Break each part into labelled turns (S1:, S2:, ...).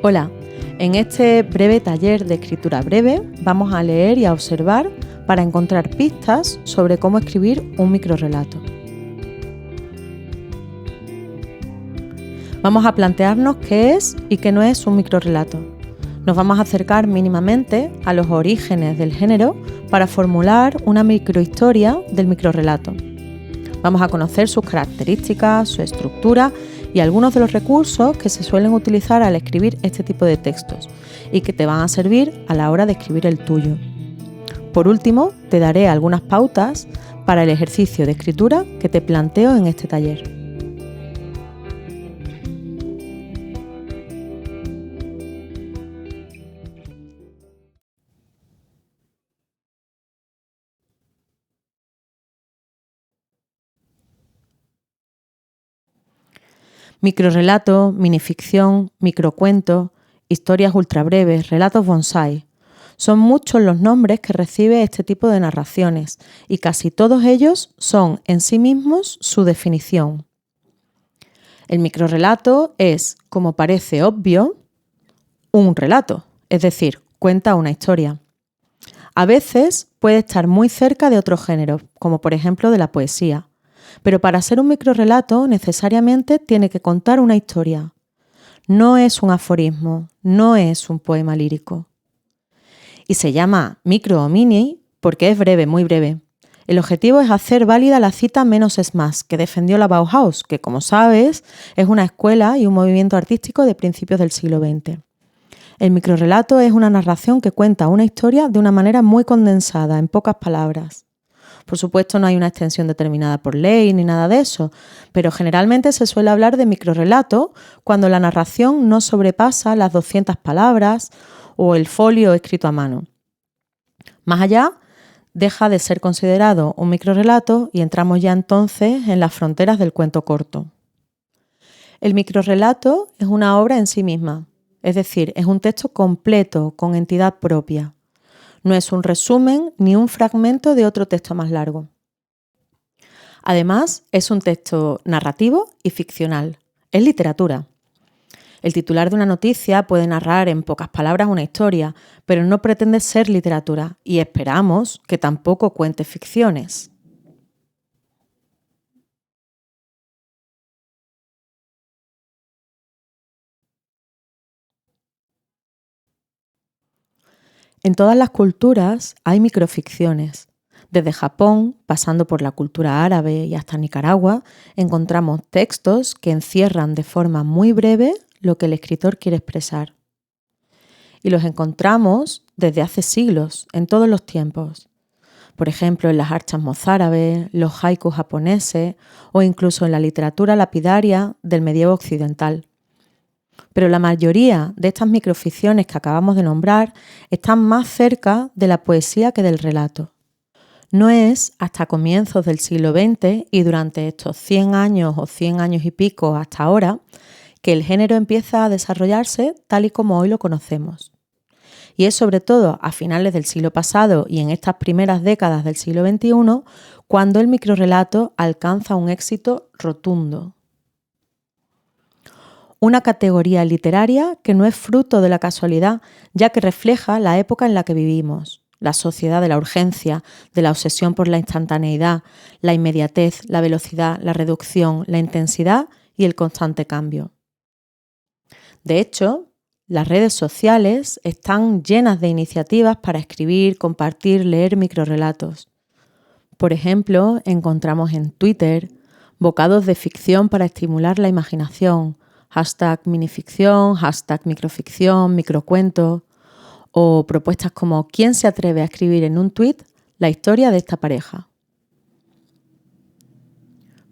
S1: Hola, en este breve taller de escritura breve vamos a leer y a observar para encontrar pistas sobre cómo escribir un microrrelato. Vamos a plantearnos qué es y qué no es un microrrelato. Nos vamos a acercar mínimamente a los orígenes del género para formular una microhistoria del microrrelato. Vamos a conocer sus características, su estructura y algunos de los recursos que se suelen utilizar al escribir este tipo de textos y que te van a servir a la hora de escribir el tuyo. Por último, te daré algunas pautas para el ejercicio de escritura que te planteo en este taller. Microrrelato, minificción, microcuento, historias ultrabreves, relatos bonsai. Son muchos los nombres que recibe este tipo de narraciones y casi todos ellos son en sí mismos su definición. El microrrelato es, como parece obvio, un relato, es decir, cuenta una historia. A veces puede estar muy cerca de otros géneros, como por ejemplo de la poesía. Pero para ser un microrrelato necesariamente tiene que contar una historia. No es un aforismo, no es un poema lírico. Y se llama micro o mini porque es breve, muy breve. El objetivo es hacer válida la cita menos es más que defendió la Bauhaus, que como sabes es una escuela y un movimiento artístico de principios del siglo XX. El microrrelato es una narración que cuenta una historia de una manera muy condensada, en pocas palabras. Por supuesto, no hay una extensión determinada por ley ni nada de eso, pero generalmente se suele hablar de microrrelato cuando la narración no sobrepasa las 200 palabras o el folio escrito a mano. Más allá, deja de ser considerado un microrrelato y entramos ya entonces en las fronteras del cuento corto. El microrrelato es una obra en sí misma, es decir, es un texto completo, con entidad propia. No es un resumen ni un fragmento de otro texto más largo. Además, es un texto narrativo y ficcional. Es literatura. El titular de una noticia puede narrar en pocas palabras una historia, pero no pretende ser literatura y esperamos que tampoco cuente ficciones. En todas las culturas hay microficciones. Desde Japón, pasando por la cultura árabe y hasta Nicaragua, encontramos textos que encierran de forma muy breve lo que el escritor quiere expresar. Y los encontramos desde hace siglos, en todos los tiempos. Por ejemplo, en las archas mozárabes, los haikus japoneses o incluso en la literatura lapidaria del medievo occidental. Pero la mayoría de estas microficciones que acabamos de nombrar están más cerca de la poesía que del relato. No es hasta comienzos del siglo XX y durante estos 100 años o 100 años y pico hasta ahora que el género empieza a desarrollarse tal y como hoy lo conocemos. Y es sobre todo a finales del siglo pasado y en estas primeras décadas del siglo XXI cuando el microrrelato alcanza un éxito rotundo. Una categoría literaria que no es fruto de la casualidad, ya que refleja la época en la que vivimos, la sociedad de la urgencia, de la obsesión por la instantaneidad, la inmediatez, la velocidad, la reducción, la intensidad y el constante cambio. De hecho, las redes sociales están llenas de iniciativas para escribir, compartir, leer microrrelatos. Por ejemplo, encontramos en Twitter bocados de ficción para estimular la imaginación, #minificción, #microficción, microcuento, o propuestas como ¿quién se atreve a escribir en un tuit la historia de esta pareja?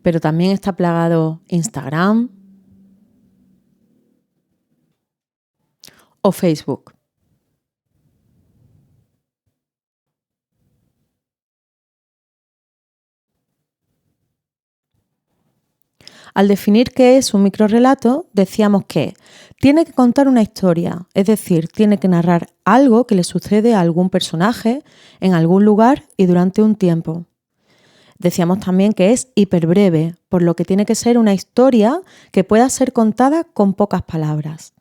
S1: Pero también está plagado Instagram o Facebook. Al definir qué es un microrrelato, decíamos que tiene que contar una historia, es decir, tiene que narrar algo que le sucede a algún personaje en algún lugar y durante un tiempo. Decíamos también que es hiperbreve, por lo que tiene que ser una historia que pueda ser contada con pocas palabras.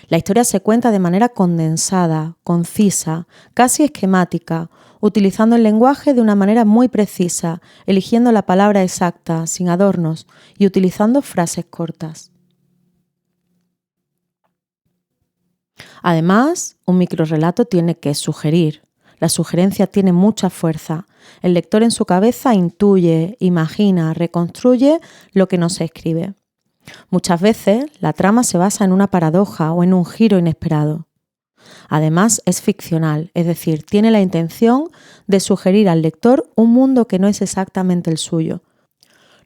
S1: La historia se cuenta de manera condensada, concisa, casi esquemática, utilizando el lenguaje de una manera muy precisa, eligiendo la palabra exacta, sin adornos, y utilizando frases cortas. Además, un microrrelato tiene que sugerir. La sugerencia tiene mucha fuerza. El lector en su cabeza intuye, imagina, reconstruye lo que no se escribe. Muchas veces la trama se basa en una paradoja o en un giro inesperado. Además, es ficcional, es decir, tiene la intención de sugerir al lector un mundo que no es exactamente el suyo.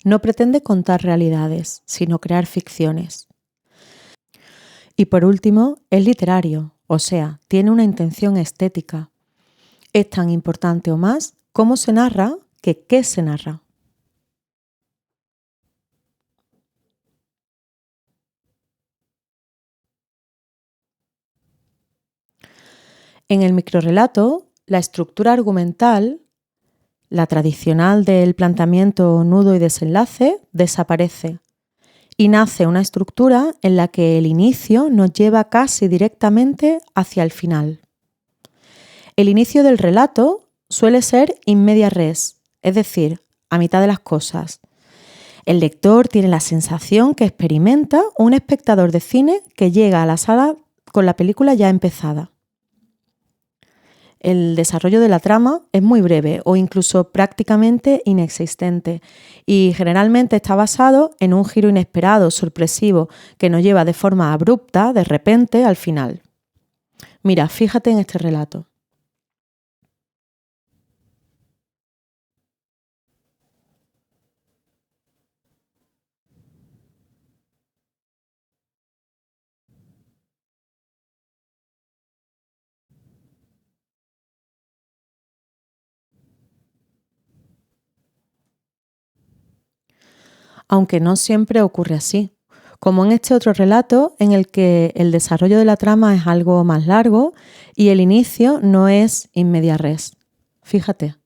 S1: No pretende contar realidades, sino crear ficciones. Y por último, es literario, o sea, tiene una intención estética. Es tan importante o más cómo se narra que qué se narra. En el microrrelato, la estructura argumental, la tradicional del planteamiento, nudo y desenlace, desaparece y nace una estructura en la que el inicio nos lleva casi directamente hacia el final. El inicio del relato suele ser in media res, es decir, a mitad de las cosas. El lector tiene la sensación que experimenta un espectador de cine que llega a la sala con la película ya empezada. El desarrollo de la trama es muy breve o incluso prácticamente inexistente y generalmente está basado en un giro inesperado, sorpresivo, que nos lleva de forma abrupta, de repente, al final. Mira, fíjate en este relato. Aunque no siempre ocurre así, como en este otro relato en el que el desarrollo de la trama es algo más largo y el inicio no es in media res. Fíjate.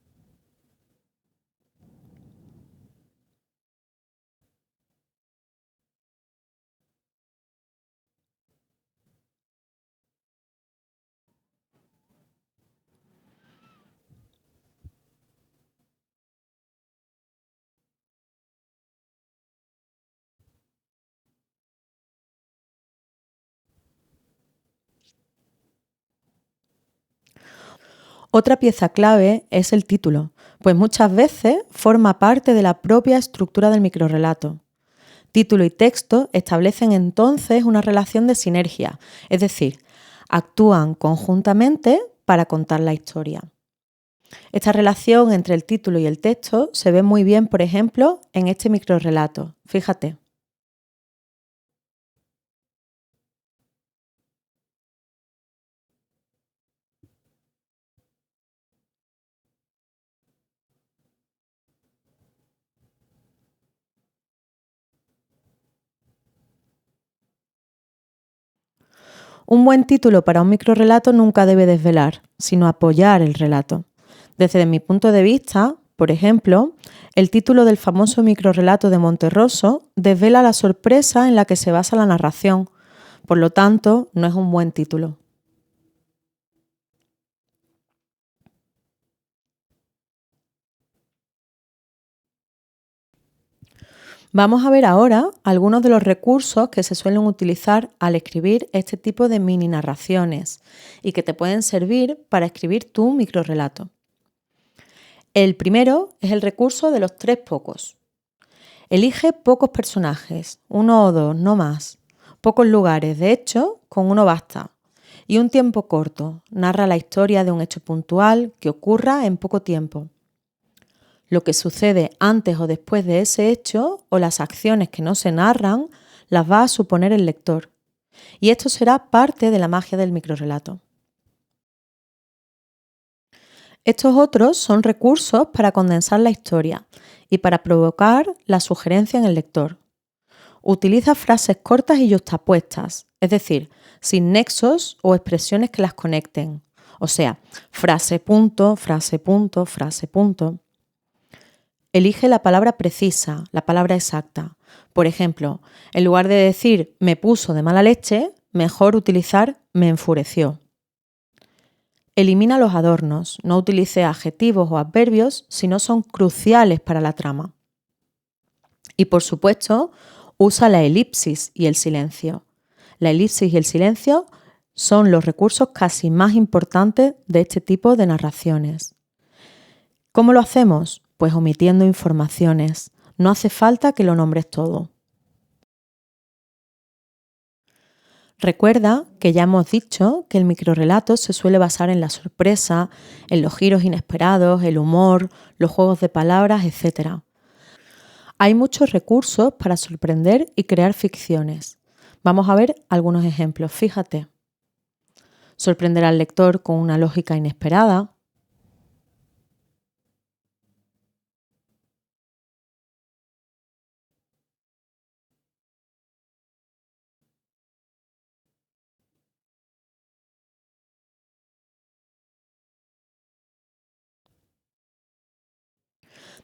S1: Otra pieza clave es el título, pues muchas veces forma parte de la propia estructura del microrrelato. Título y texto establecen entonces una relación de sinergia, es decir, actúan conjuntamente para contar la historia. Esta relación entre el título y el texto se ve muy bien, por ejemplo, en este microrrelato. Fíjate. Un buen título para un microrrelato nunca debe desvelar, sino apoyar el relato. Desde mi punto de vista, por ejemplo, el título del famoso microrrelato de Monterroso desvela la sorpresa en la que se basa la narración. Por lo tanto, no es un buen título. Vamos a ver ahora algunos de los recursos que se suelen utilizar al escribir este tipo de mini narraciones y que te pueden servir para escribir tu microrrelato. El primero es el recurso de los tres pocos. Elige pocos personajes, uno o dos, no más. Pocos lugares, de hecho, con uno basta. Y un tiempo corto. Narra la historia de un hecho puntual que ocurra en poco tiempo. Lo que sucede antes o después de ese hecho o las acciones que no se narran las va a suponer el lector. Y esto será parte de la magia del microrrelato. Estos otros son recursos para condensar la historia y para provocar la sugerencia en el lector. Utiliza frases cortas y yuxtapuestas, es decir, sin nexos o expresiones que las conecten. O sea, frase punto, frase punto, frase punto. Elige la palabra precisa, la palabra exacta. Por ejemplo, en lugar de decir me puso de mala leche, mejor utilizar me enfureció. Elimina los adornos, no utilice adjetivos o adverbios si no son cruciales para la trama. Y por supuesto, usa la elipsis y el silencio. La elipsis y el silencio son los recursos casi más importantes de este tipo de narraciones. ¿Cómo lo hacemos? Pues omitiendo informaciones. No hace falta que lo nombres todo. Recuerda que ya hemos dicho que el microrrelato se suele basar en la sorpresa, en los giros inesperados, el humor, los juegos de palabras, etc. Hay muchos recursos para sorprender y crear ficciones. Vamos a ver algunos ejemplos. Fíjate. Sorprender al lector con una lógica inesperada.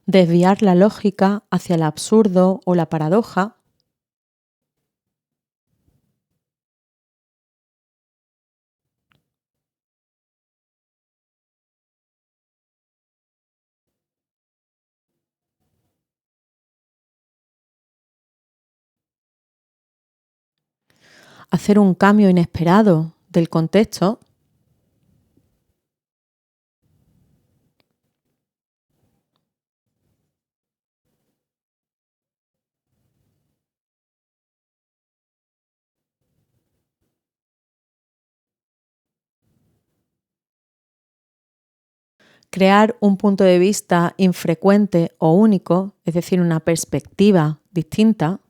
S1: Desviar la lógica hacia el absurdo o la paradoja. Hacer un cambio inesperado del contexto. Crear un punto de vista infrecuente o único, es decir, una perspectiva distinta.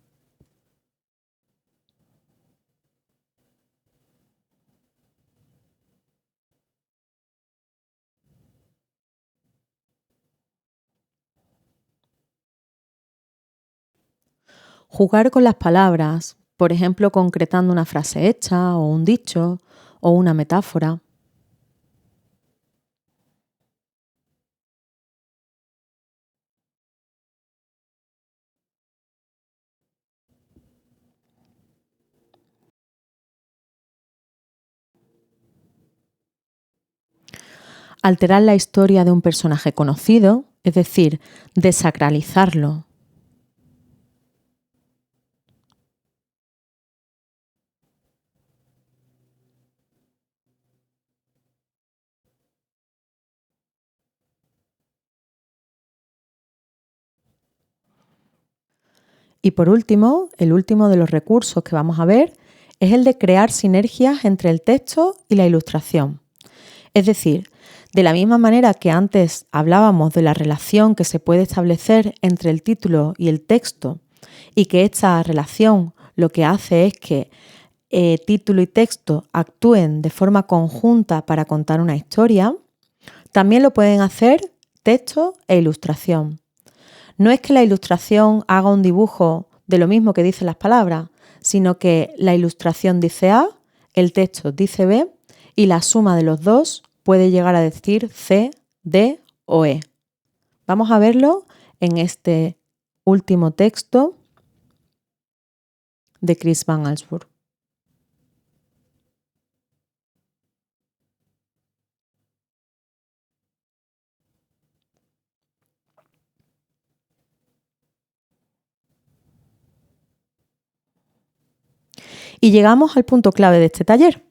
S1: Jugar con las palabras, por ejemplo, concretando una frase hecha o un dicho o una metáfora. Alterar la historia de un personaje conocido, es decir, desacralizarlo. Y por último, el último de los recursos que vamos a ver es el de crear sinergias entre el texto y la ilustración. Es decir, de la misma manera que antes hablábamos de la relación que se puede establecer entre el título y el texto y que esta relación lo que hace es que título y texto actúen de forma conjunta para contar una historia, también lo pueden hacer texto e ilustración. No es que la ilustración haga un dibujo de lo mismo que dicen las palabras, sino que la ilustración dice A, el texto dice B y la suma de los dos puede llegar a decir C, D o E. Vamos a verlo en este último texto de Chris Van Allsburg. Y llegamos al punto clave de este taller.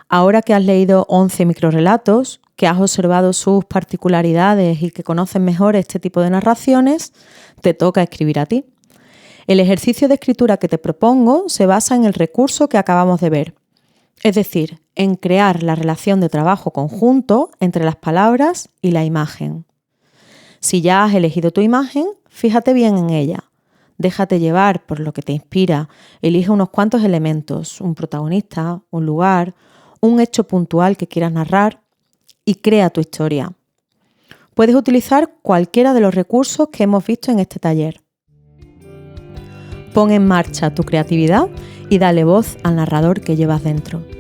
S1: Ahora que has leído 11 microrrelatos, que has observado sus particularidades y que conoces mejor este tipo de narraciones, te toca escribir a ti. El ejercicio de escritura que te propongo se basa en el recurso que acabamos de ver, es decir, en crear la relación de trabajo conjunto entre las palabras y la imagen. Si ya has elegido tu imagen, fíjate bien en ella. Déjate llevar por lo que te inspira. Elige unos cuantos elementos, un protagonista, un lugar, un hecho puntual que quieras narrar y crea tu historia. Puedes utilizar cualquiera de los recursos que hemos visto en este taller. Pon en marcha tu creatividad y dale voz al narrador que llevas dentro.